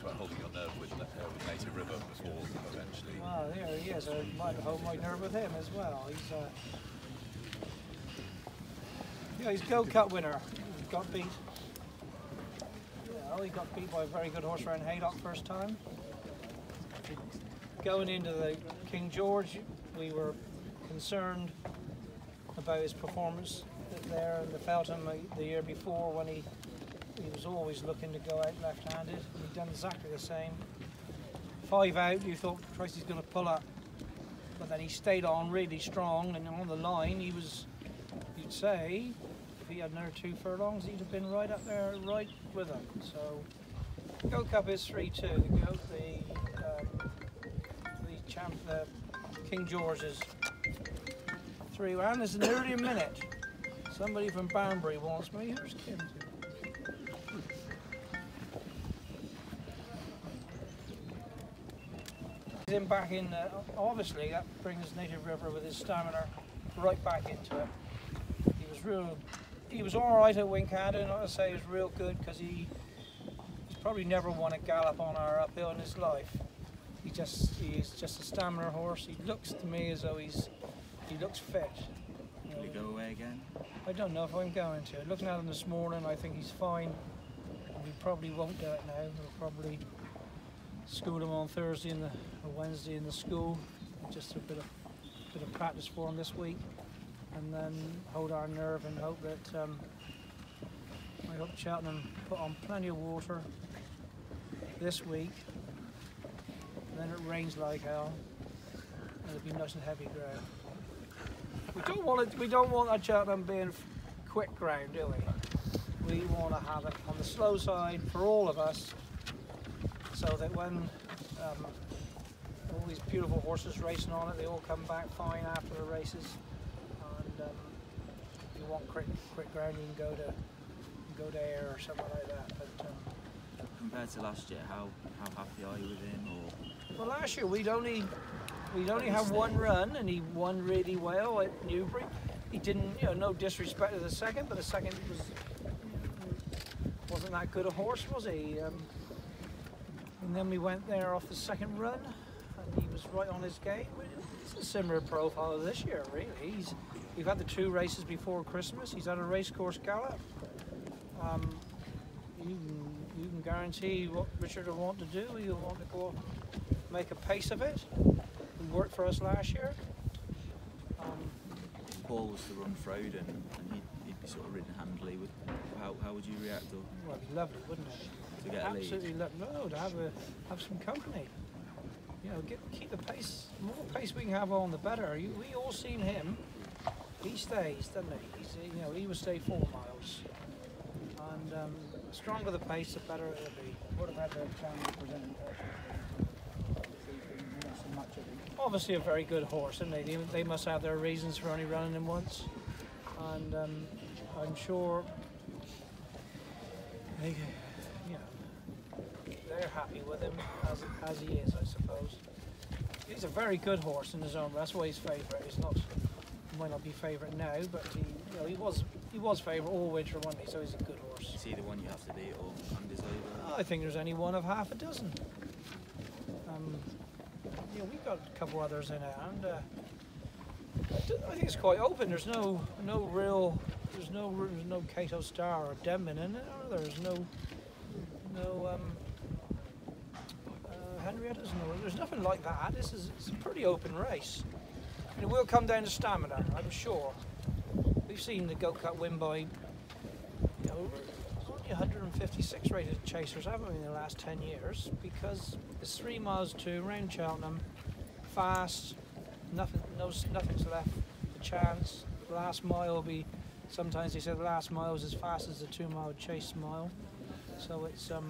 about holding your nerve with Native River before eventually. Well, yeah, he is. I might hold my nerve with him as well. He's Gold Cup winner. He got beat. He got beat by a very good horse around Haydock first time. Going into the King George, we were concerned about his performance there in the Cheltenham the year before, when he was always looking to go out left-handed. He'd done exactly the same. 5 out, you thought, Christ, he's going to pull up. But then he stayed on really strong, and on the line he was, you'd say, if he had another 2 furlongs, he'd have been right up there, right with him. So, Gold Cup is 3-2. The King George is 3-1. There's nearly a minute. Somebody from Banbury wants me. Who's Kim? He's in back in. Obviously, that brings Native River with his stamina right back into it. He was all right at Wincanton. Not to say he was real good, because he's probably never won a gallop on our uphill in his life. He's just a stamina horse. He looks to me as though he looks fit. Will he go away again? I don't know if I'm going to. Looking at him this morning, I think he's fine. We probably won't do it now. We'll probably school him on Thursday or Wednesday in the school. Just a bit of practice for him this week, and then hold our nerve and hope that I hope Cheltenham put on plenty of water this week. And then it rains like hell, and it'll be nice and heavy ground. We don't want our Cheltenham being quick ground, do we? We want to have it on the slow side for all of us, so that when all these beautiful horses racing on it, they all come back fine after the races. And if you want quick ground, you can go to air or something like that. But compared to last year, how happy are you with him? Or? Well, last year we'd only have one run, and he won really well at Newbury. He didn't, no disrespect to the second, but the second wasn't that good a horse, was he? And then we went there off the second run, and he was right on his game. It's a similar profile of this year, really. We've had the 2 races before Christmas. He's had a racecourse gallop. You can guarantee what Richard will want to do. He'll want to go make a pace of it. He worked for us last year. Paul was to run Froden, and he'd be sort of ridden handily. How would you react? Or? Well, it'd be lovely, wouldn't it? To get a lead? Absolutely lovely. No, to have some company. Keep the pace. The more pace we can have on, the better. We all seen him. He stays, doesn't he? He would stay 4 miles. And the stronger the pace, the better it'll be. What about the challenge presenting? Obviously a very good horse, isn't they? They must have their reasons for only running him once, and I'm sure they're happy with him as he is, I suppose. He's a very good horse in his own. That's why he's favourite. He might not be favourite now, but he was favourite all winter, wasn't he? So he's a good horse. Is he the one you have to beat, or Andy's over? I think there's only one of half a dozen. We've got a couple others in it, and I think it's quite open. There's no Cato Star or Denman in it, or there's no Henrietta's. There's nothing like that. It's a pretty open race. And it will come down to stamina, I'm sure. We've seen the Gold Cup win by only 156 rated chasers, haven't we, in the last 10 years? Because it's 3 miles to around Cheltenham, fast, nothing's left a chance. The last mile will be, sometimes they say the last mile is as fast as the 2-mile chase mile. So it's a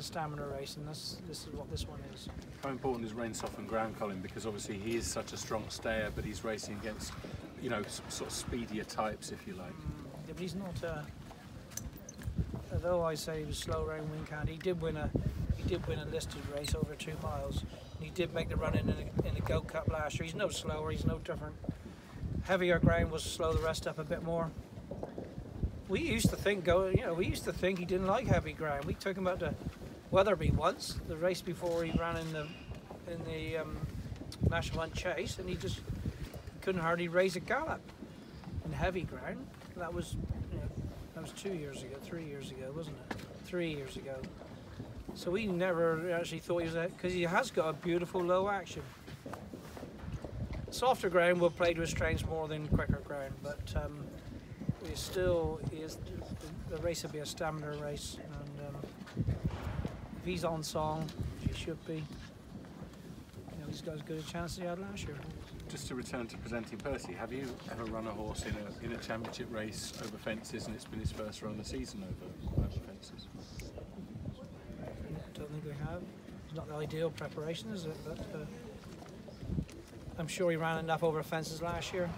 stamina race, and this is what this one is. How important is rain softened ground, Colin? Because obviously he is such a strong stayer, but he's racing against, sort of speedier types, if you like. Yeah, but he's not. Although I say he was slow around Wincanton, he did win a listed race over 2 miles. He did make the run in the Gold Cup last year. He's no slower. He's no different. Heavier ground will slow the rest up a bit more. we used to think he didn't like heavy ground. We took him out to Wetherby once, the race before he ran in the National Hunt Chase, and he just couldn't hardly raise a gallop in heavy ground. That was 2 years ago, 3 years ago, wasn't it? 3 years ago. So we never actually thought he was that, because he has got a beautiful low action. Softer ground will play to his strengths more than quicker ground, but the race will be a stamina race, and if he's on song, he should be. He's got as good a chance as he had last year. Just to return to presenting Percy, have you ever run a horse in a championship race over fences, and it's been his first run of the season over fences? Don't think we have. It's not the ideal preparation, is it? But I'm sure he ran enough over fences last year.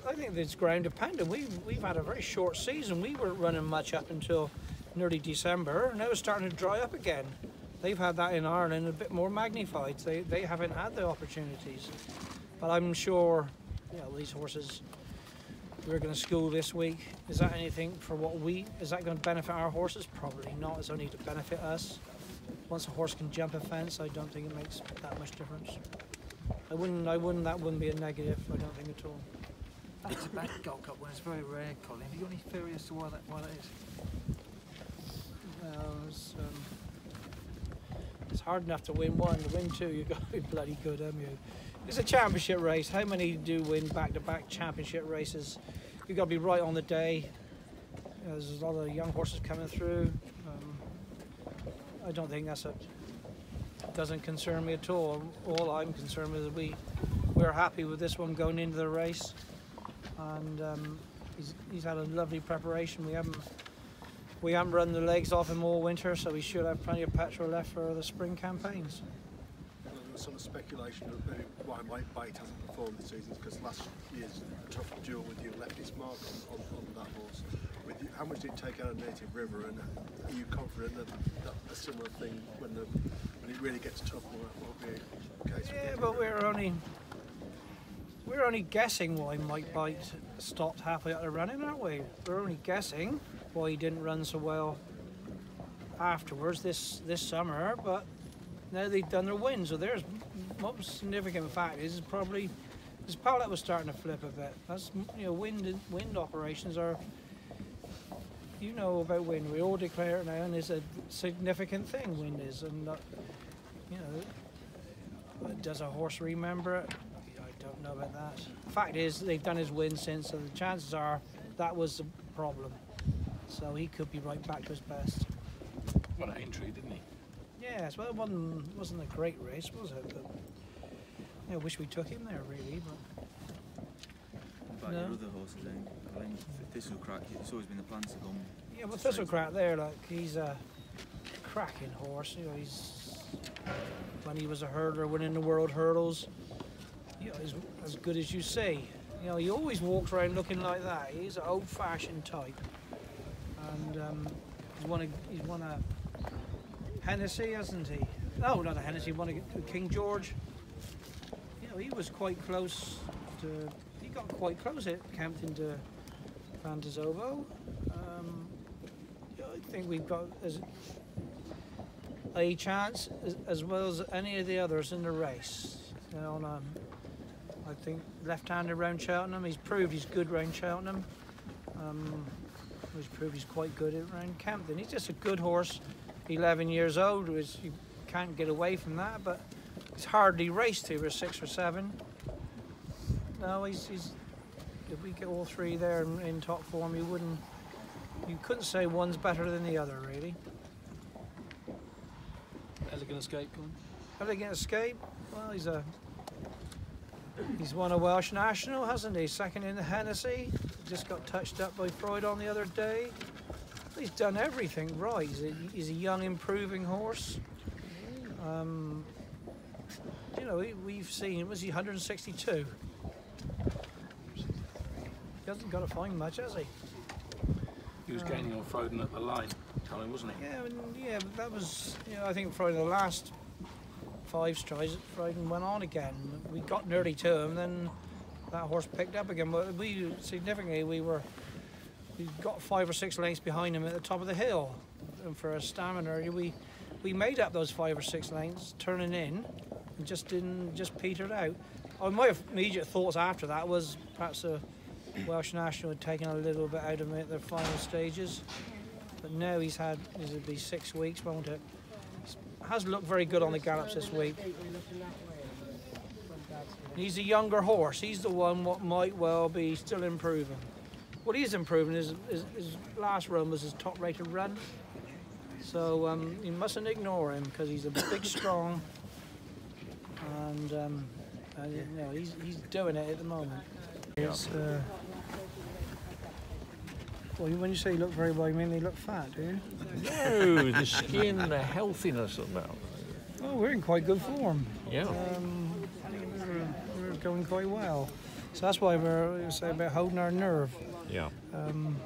I think it's ground dependent. We've had a very short season. We weren't running much up until nearly December. Now it's starting to dry up again. They've had that in Ireland a bit more magnified. They haven't had the opportunities. But I'm sure, these horses we're going to school this week, is that anything for is that going to benefit our horses? Probably not. It's only to benefit us. Once a horse can jump a fence, I don't think it makes that much difference. That wouldn't be a negative, I don't think at all. It's a bad Gold Cup when it's very rare, Colin. Have you got any theory as to why that is? Well, it's hard enough to win one. To win two, you've got to be bloody good, haven't you? It's a championship race. How many do win back-to-back championship races? You've got to be right on the day. There's a lot of young horses coming through. I don't think doesn't concern me at all. All I'm concerned with is we're happy with this one going into the race, and he's had a lovely preparation. We haven't run the legs off him all winter, so we should have plenty of petrol left for the spring campaigns. There's some speculation that maybe why Mike Bite hasn't performed this season because last year's tough duel with you left his mark on that horse. How much did it take out of Native River, and are you confident that a similar thing when it really gets tough won't be a case? Yeah, but we're only guessing why Mike Bite stopped halfway up the running, aren't we? We're only guessing why he didn't run so well afterwards this summer, but now they've done their win, so there's most significant fact is probably his pallet was starting to flip a bit. That's wind operations are, about wind. We all declare it now, and it's a significant thing. Wind is, and does a horse remember it? I don't know about that. The fact is, they've done his win since, so the chances are that was the problem. So he could be right back to his best. Well, an entry, didn't he? Yes, well, it wasn't a great race, was it? But I wish we took him there, really. But about your other horses, then, Colin, Thistlecrack, it's always been the plan to go. Yeah, well, Thistlecrack there, he's a cracking horse. He's when he was a hurdler, winning the world hurdles. He's as good as you see. He always walks around looking like that. He's an old-fashioned type, and he's won a Hennessy, hasn't he? No, not a Hennessy. He won a King George. He was quite close to. He got quite close at Campton to Van de Zovo. I think we've got a chance as well as any of the others in the race. I think left-hander round Cheltenham. He's proved he's good round Cheltenham. He's proved he's quite good at round Campden. He's just a good horse. 11 years old. You can't get away from that. But he's hardly raced to. We're 6 or 7. No, he's. If we get all three there in top form, you couldn't say one's better than the other, really. Elegant Escape, Colin? Elegant Escape. Well, he's won a Welsh National, hasn't he? Second in the Hennessy. Just got touched up by Freud on the other day. He's done everything right. He's a young, improving horse. We've seen, was he 162? He hasn't got to find much, has he? He was gaining on Froden at the line, Colin, wasn't he? Yeah, but that was, I think Froden, the last 5 strides, Froden went on again. We got nearly to him, then that horse picked up again. But significantly, we were He's got 5 or 6 lengths behind him at the top of the hill. And for a stamina, we made up those 5 or 6 lengths turning in, and just petered out. My immediate thoughts after that was perhaps a Welsh national had taken a little bit out of him at the final stages. But now it'll be 6 weeks, won't it? Has looked very good on the gallops this week. He's a younger horse. He's the one what might well be still improving. What he's improving is his last run was his top-rated run. So you mustn't ignore him because he's a big, strong, and you know, he's doing it at the moment. It's, well, when you say you look very well, you mean they look fat, do you? No, the skin, the healthiness about it. Oh, we're in quite good form. Yeah. We're going quite well. So that's why we're saying about holding our nerve. Yeah. And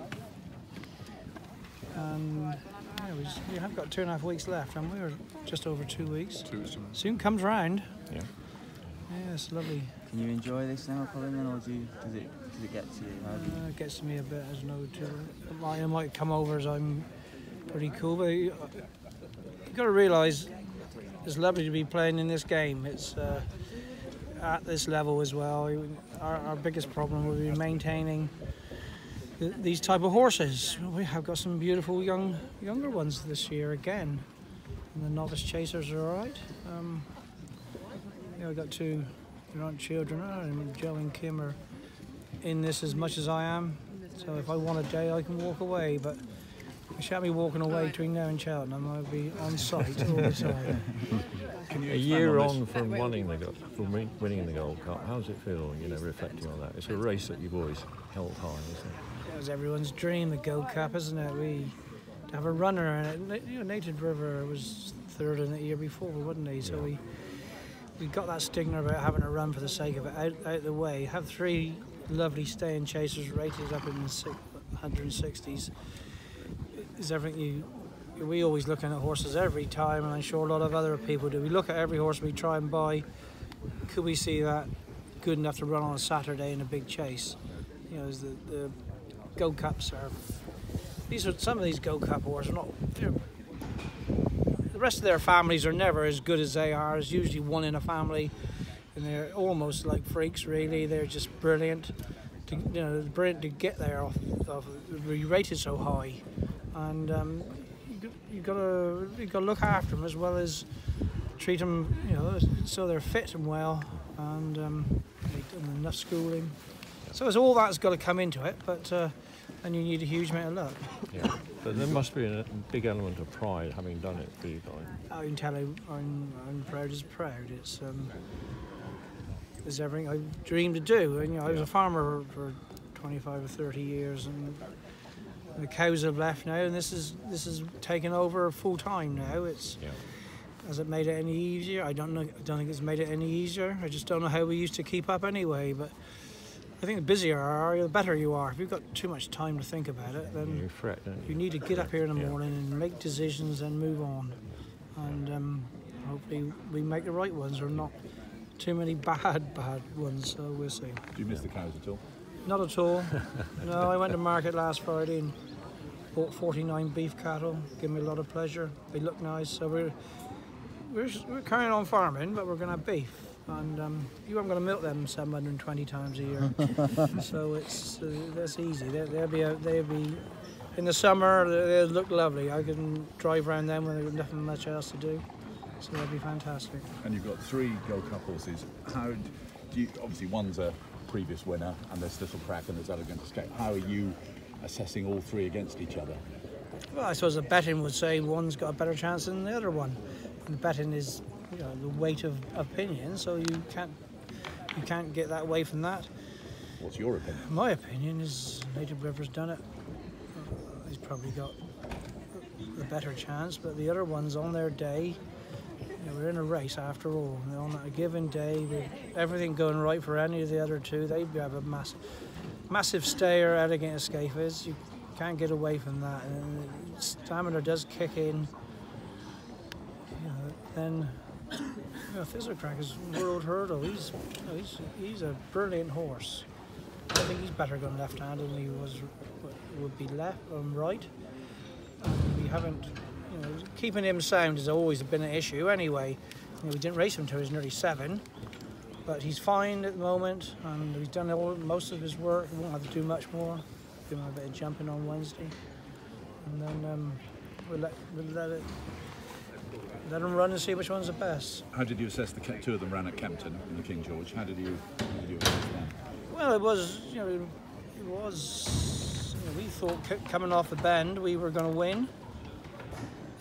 yeah, we have got 2.5 weeks left, and we're just over 2 weeks. 2 weeks. Soon comes round. Yeah. Yeah, it's lovely. Can you enjoy this now, Colin, or does it get to you? It gets to me a bit, as no to. I might come over as I'm pretty cool, but you've got to realise it's lovely to be playing in this game. It's at this level as well. Our biggest problem will be maintaining these type of horses. We have got some beautiful younger ones this year again, and the novice chasers are all right. I've got 2 children, and Joe and Kim are in this as much as I am. So if I want a day, I can walk away, but I shan't be walking away between now and Cheltenham. I'll be on site all the time. A year on from winning the Gold Cup, how does it feel? You know, reflecting on that, it's a race that you've always held high, isn't it? It was everyone's dream, the Gold Cup, isn't it? We have a runner in it. You know, Native River was 3rd in the year before, wasn't he? So we got that stigma about having a run for the sake of it out the way. Have 3 lovely staying chasers rated up in the 160s. Is everything we always looking at horses every time, and I'm sure a lot of other people do. We look at every horse we try and buy. Could we see that good enough to run on a Saturday in a big chase? You know, as the Gold Cups are. Some of these Gold Cup horses are not. The rest of their families are never as good as they are. There's usually one in a family, and they're almost like freaks. Really, they're just brilliant. Brilliant to get there off be rated so high, and you got to look after them as well as treat them, you know, so they're fit and well, and enough schooling. So it's all that's got to come into it, but and you need a huge amount of luck. Yeah, but there must be a big element of pride having done it for you guys. I can tell you, I'm proud as proud. It's everything I dreamed to do. And, you know, I was a farmer for 25 or 30 years, and the cows have left now, and this is taken over full time now. Has it made it any easier? I don't know. I don't think it's made it any easier. I just don't know how we used to keep up anyway. But I think the busier you are, the better you are. If you've got too much time to think about it, then you fret, don't you? You need to get up here in the morning and make decisions and move on. And hopefully we make the right ones, or not too many bad ones. So we'll see. Do you miss the cows at all? Not at all. No, I went to market last Friday and bought 49 beef cattle. Give me a lot of pleasure. They look nice. So we're carrying on farming, but we're going to have beef. And you aren't going to milk them 720 times a year. So that's easy. They'll be in the summer. They'll look lovely. I can drive around them when there's nothing much else to do. So they'll be fantastic. And you've got 3 Gold Cup horses. How do you? Obviously, one's a previous winner, and there's Little Crack and there's Elegant Escape. How are you assessing all 3 against each other? Well, I suppose the betting would say one's got a better chance than the other one. And betting is, you know, the weight of opinion, so you can't get that away from that. What's your opinion? My opinion is Native River's done it. He's probably got the better chance, but the other ones on their day, you know, we're in a race after all. And on a given day, with everything going right for any of the other 2, they'd have a massive stayer. Elegant Escape is. You can't get away from that. And stamina does kick in. Then, you know, Thistlecrack is world hurdle. He's a brilliant horse. I think he's better going left-handed than he was would be left and right. We haven't, keeping him sound has always been an issue anyway. We didn't race him until he was nearly 7, but he's fine at the moment, and he's done most of his work. We won't have to do much more. Give him a bit of jumping on Wednesday, and then we'll let him run and see which one's the best. How did you assess the two of them ran at Kempton in the King George? How did you assess them? Well, it was, we thought coming off the bend we were going to win.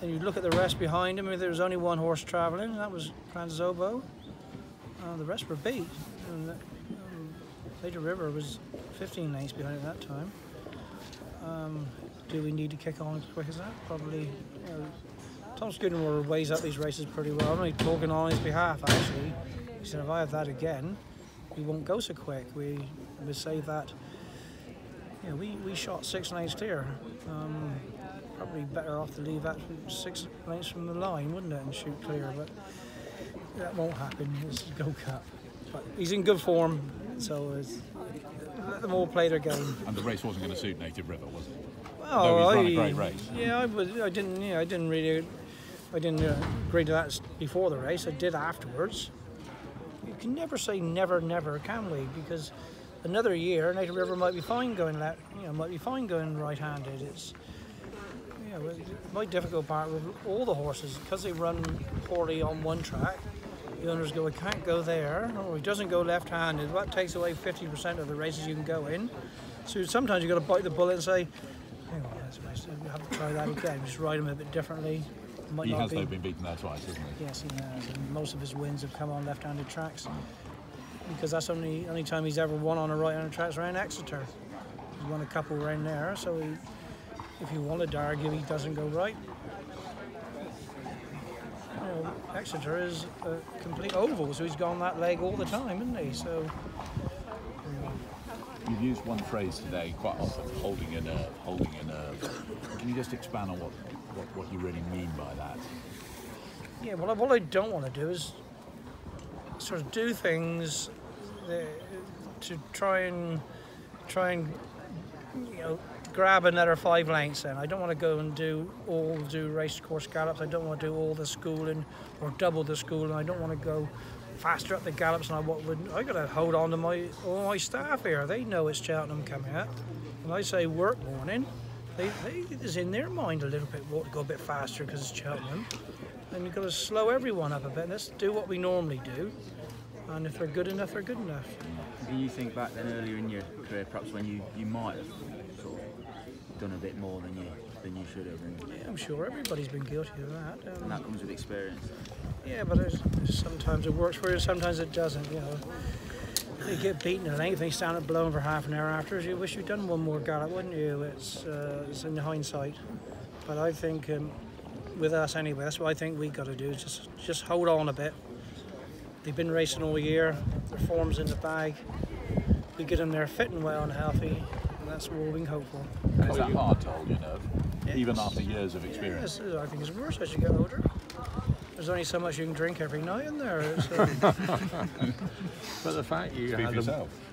And you look at the rest behind him, there was only one horse travelling, and that was Franzobo. The rest were beat. And Later River was 15 lengths behind at that time. Do we need to kick on as quick as that? Probably. Tom Scudamore weighs up these races pretty well. I'm only talking on his behalf, actually. He said, if I have that again, we won't go so quick. We say that, we shot 6 lengths clear. Probably better off to leave that 6 lengths from the line, wouldn't it, and shoot clear, but that won't happen. It's a Gold Cup. But he's in good form, so let them all play their game. And the race wasn't going to suit Native River, was it? Well, no, he's run a great race. Yeah, I didn't agree to that before the race. I did afterwards. You can never say never, never, can we? Because another year, Native River might be fine going right-handed. It's my difficult part with all the horses, because they run poorly on one track. The owners go, I can't go there, or he doesn't go left-handed. That takes away 50% of the races you can go in. So sometimes you've got to bite the bullet and say, hang on, we have to try that again. Just ride him a bit differently. He has though been beaten there twice, hasn't he? Yes, he has. And most of his wins have come on left-handed tracks, because that's the only time he's ever won on a right-handed track is around Exeter. He's won a couple around there, so if you wanted to argue he doesn't go right, Exeter is a complete oval, so he's gone that leg all the time, isn't he? So you've used one phrase today quite often, holding a nerve. Can you just expand on what you really mean by that? Yeah, well, what I don't want to do is sort of do things to try and grab another 5 lengths. And I don't want to go and do race course gallops. I don't want to do all the schooling or double the schooling. I don't want to go faster up the gallops. And I got to hold on to all my staff here. They know it's Cheltenham coming up. When I say work morning, it's in their mind a little bit to go a bit faster because it's Cheltenham. And you've got to slow everyone up a bit. Let's do what we normally do. And if they're good enough, they're good enough. Do you think back then earlier in your career, perhaps when you might have sort of done a bit more than you should have? Yeah, I'm sure everybody's been guilty of that. And that comes with experience. Yeah, but sometimes it works for you, sometimes it doesn't. You get beaten at length and you stand up blowing for half an hour afterwards. You wish you'd done one more gallop, wouldn't you? It's in hindsight. But I think with us anyway, that's what I think we've got to do. Just hold on a bit. They've been racing all year. Their form's in the bag. We get them there fit and well and healthy, and that's all we can hope for. And is that hard to hold your nerve, even after years of experience? Yes, I think it's worse as you get older. There's only so much you can drink every night in there. But the fact you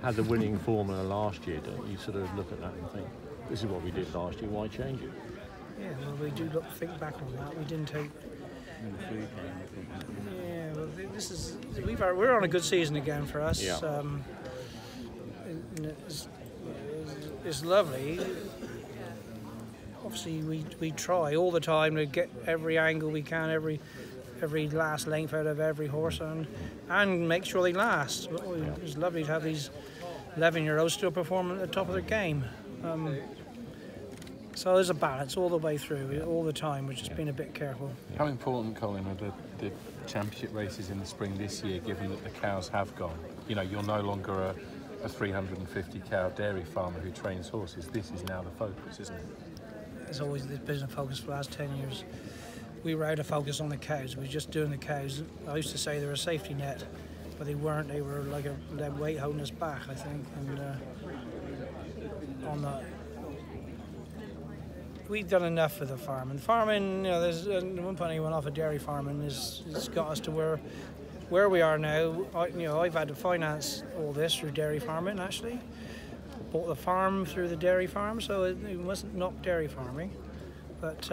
had the winning formula last year, don't you sort of look at that and think, this is what we did last year, why change it? Yeah, well, we do think back on that. We didn't take. Yeah, well, we're on a good season again for us. Yeah. It's lovely. Obviously, we try all the time to get every angle we can, every last length out of every horse, and make sure they last. It's lovely to have these 11-year-olds still performing at the top of their game. So there's a balance all the way through, all the time. We're just being a bit careful. How important, Colin, are the championship races in the spring this year, given that the cows have gone? You're no longer a 350 cow dairy farmer who trains horses. This is now the focus, isn't it? It's always been a focus for the last 10 years. We were out of focus on the cows. We were just doing the cows. I used to say they were a safety net, but they weren't. They were like a lead weight holding us back, I think. And on that, we've done enough for the farming. Farming, there's one point I went off of dairy farming. It's got us to where we are now. I've had to finance all this through dairy farming, actually. bought the farm through the dairy farm, so it wasn't not dairy farming. But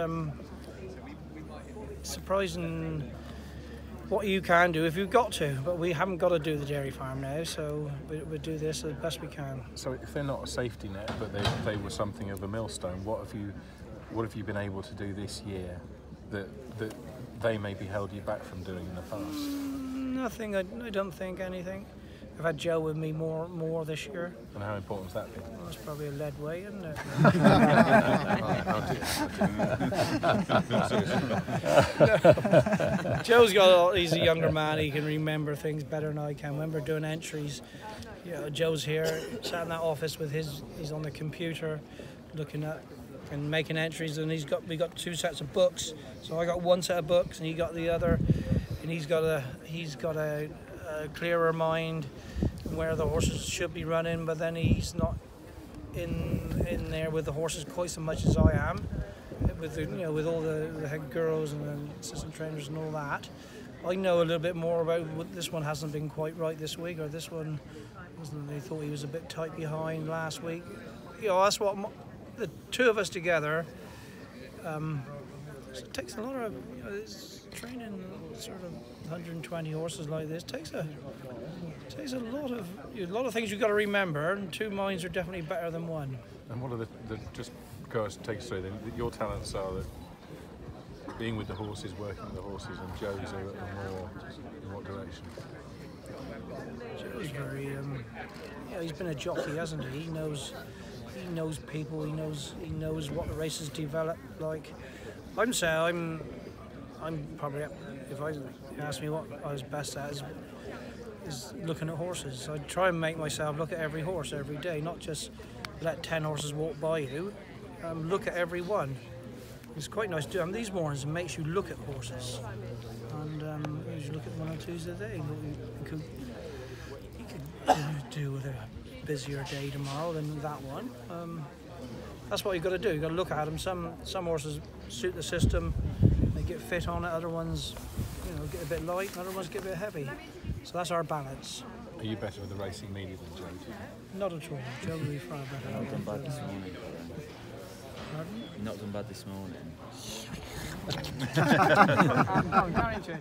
surprising what you can do if you've got to, but we haven't got to do the dairy farm now, so we do this as best we can. So if they're not a safety net, but they were something of a millstone, what have you been able to do this year that they maybe held you back from doing in the past? Nothing. I don't think anything. I've had Joe with me more this year. And how important has that been? Well, it's probably a lead weight, isn't it? Joe's he's a younger man, he can remember things better than I can. I remember doing entries. You know, Joe's here, sat in that office with he's on the computer looking at and making entries, and we got 2 sets of books. So I got 1 set of books and he got the other, and he's got a clearer mind where the horses should be running, but then he's not in there with the horses quite so much as I am, with with all the head girls and the assistant trainers and all that. I know a little bit more about what this one hasn't been quite right this week, or this one wasn't. They thought he was a bit tight behind last week. That's what the 2 of us together. It takes a lot of training, sort of 120 horses like this. Takes a lot of things you've got to remember, and 2 minds are definitely better than 1. And what are the just go us take us through then? Your talents are that being with the horses, working with the horses, and Joe's are more in what direction? Joe's very he's been a jockey, hasn't he? He knows people. He knows what the races develop like. I'm probably, if I ask me what I was best at, is looking at horses. I try and make myself look at every horse every day, not just let 10 horses walk by you. Look at every one. It's quite nice to do. These mornings it makes you look at horses, and you look at 1 or 2s a day. You could do with a busier day tomorrow than that one. That's what you've got to do. You've got to look at them. Some horses suit the system, they get fit on it. Other ones, get a bit light. Other ones get a bit heavy. So that's our balance. Are you better with the racing media than Joe? Not at all. Joe will be far better. Not done bad this morning. Pardon? Not done bad this morning. I'm going to.